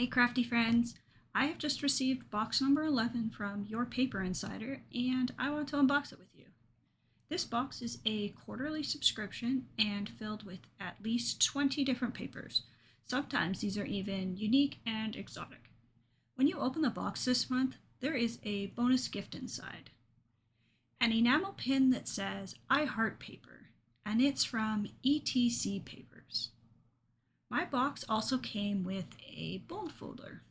Hey crafty friends, I have just received box number 11 from your Paper Insider and I want to unbox it with you. This box is a quarterly subscription and filled with at least 20 different papers. Sometimes these are even unique and exotic. When you open the box this month, there is a bonus gift inside. An enamel pin that says I Heart Paper, and it's from ETC Papers. My box also came with a bold folder.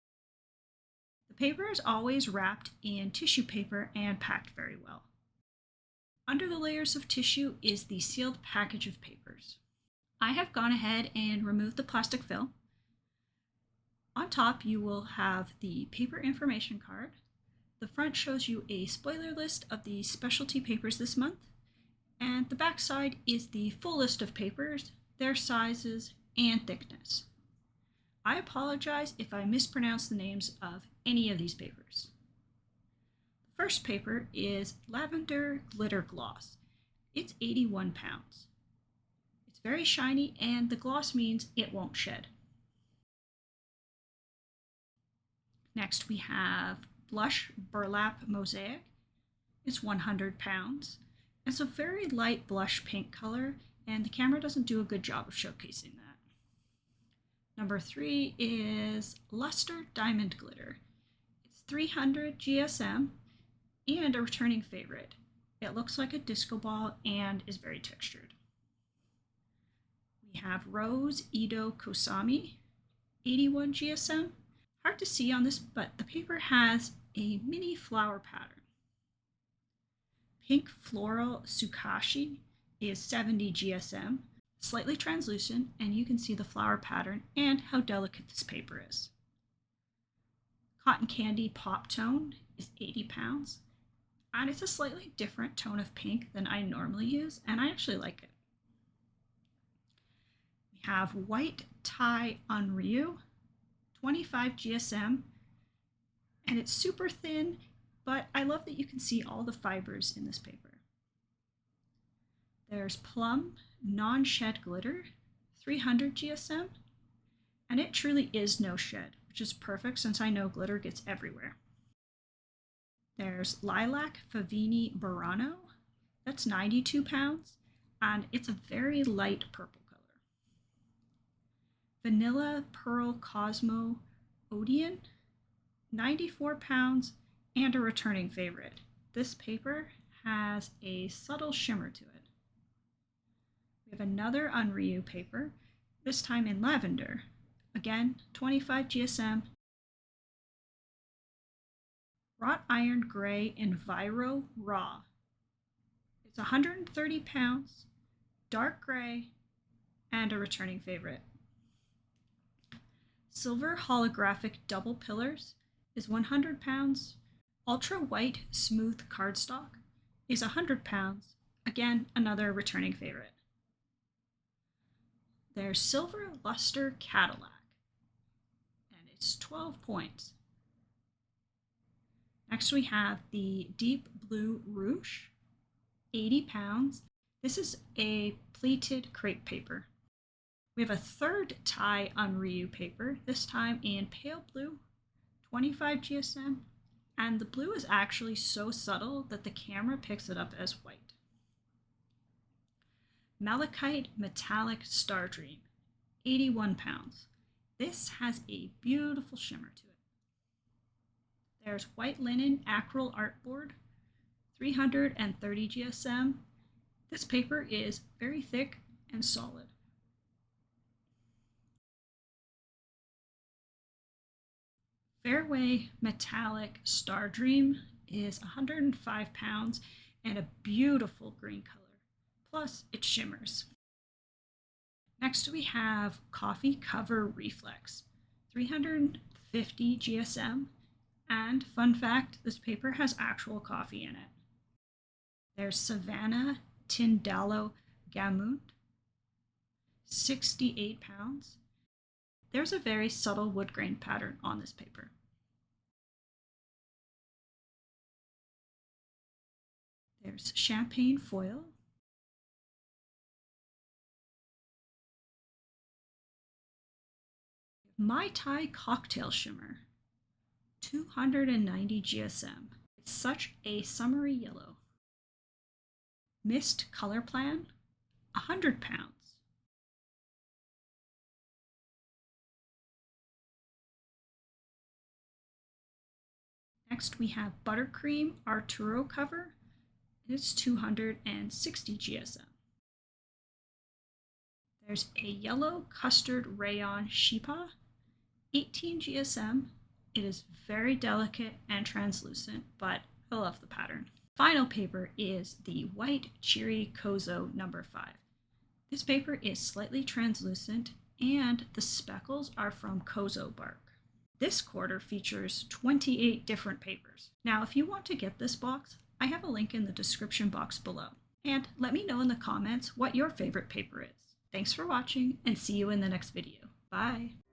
The paper is always wrapped in tissue paper and packed very well. Under the layers of tissue is the sealed package of papers. I have gone ahead and removed the plastic fill. On top you will have the paper information card. The front shows you a spoiler list of the specialty papers this month, and the back side is the full list of papers, their sizes, and thickness. I apologize if I mispronounce the names of any of these papers. The first paper is Lavender Glitter Gloss. It's 81 pounds. It's very shiny and the gloss means it won't shed. Next we have Blush Burlap Mosaic. It's 100 pounds. It's a very light blush pink color and the camera doesn't do a good job of showcasing that. Number 3 is Luster Diamond Glitter. It's 300 GSM and a returning favorite. It looks like a disco ball and is very textured. We have Rose Edo Kosami, 81 GSM. Hard to see on this, but the paper has a mini flower pattern. Pink Floral Sukashi is 70 GSM. Slightly translucent, and you can see the flower pattern and how delicate this paper is. Cotton Candy Pop Tone is 80 pounds, and it's a slightly different tone of pink than I normally use, and I actually like it. We have White Tie Unryu, 25 GSM, and it's super thin, but I love that you can see all the fibers in this paper. There's Plum Non-Shed Glitter, 300 GSM, and it truly is no shed, which is perfect since I know glitter gets everywhere. There's Lilac Favini Burano, that's 92 pounds, and it's a very light purple color. Vanilla Pearl Cosmo Odeon, 94 pounds, and a returning favorite. This paper has a subtle shimmer to it. We have another Unryu paper, this time in lavender. Again, 25 GSM. Wrought Iron Gray Enviro Raw. It's 130 pounds, dark gray, and a returning favorite. Silver Holographic Double Pillars is 100 pounds. Ultra White Smooth Cardstock is 100 pounds. Again, another returning favorite. There's Silver Luster Cadillac, and it's 12 points. Next we have the Deep Blue Ruche, 80 pounds. This is a pleated crepe paper. We have a third tie Unryu paper, this time in pale blue, 25 GSM, and the blue is actually so subtle that the camera picks it up as white. Malachite Metallic Star Dream, 81 pounds. This has a beautiful shimmer to it. There's White Linen Acryl Artboard, 330 GSM. This paper is very thick and solid. Fairway Metallic Star Dream is 105 pounds and a beautiful green color. Plus, it shimmers. Next we have Coffee Cover Reflex, 350 GSM, and fun fact, this paper has actual coffee in it. There's Savannah Tindallo Gamut, 68 pounds. There's a very subtle wood grain pattern on this paper. There's Champagne Foil, Mai Tai Cocktail Shimmer, 290 GSM. It's such a summery yellow. Mist Color Plan, 100 pounds. Next we have Buttercream Arturo Cover. It's 260 GSM. There's a yellow custard rayon Shipa, 18 GSM. It is very delicate and translucent, but I love the pattern. Final paper is the white cheery Kozo number 5. This paper is slightly translucent and the speckles are from Kozo bark. This quarter features 28 different papers. Now, if you want to get this box, I have a link in the description box below. And let me know in the comments what your favorite paper is. Thanks for watching and see you in the next video. Bye!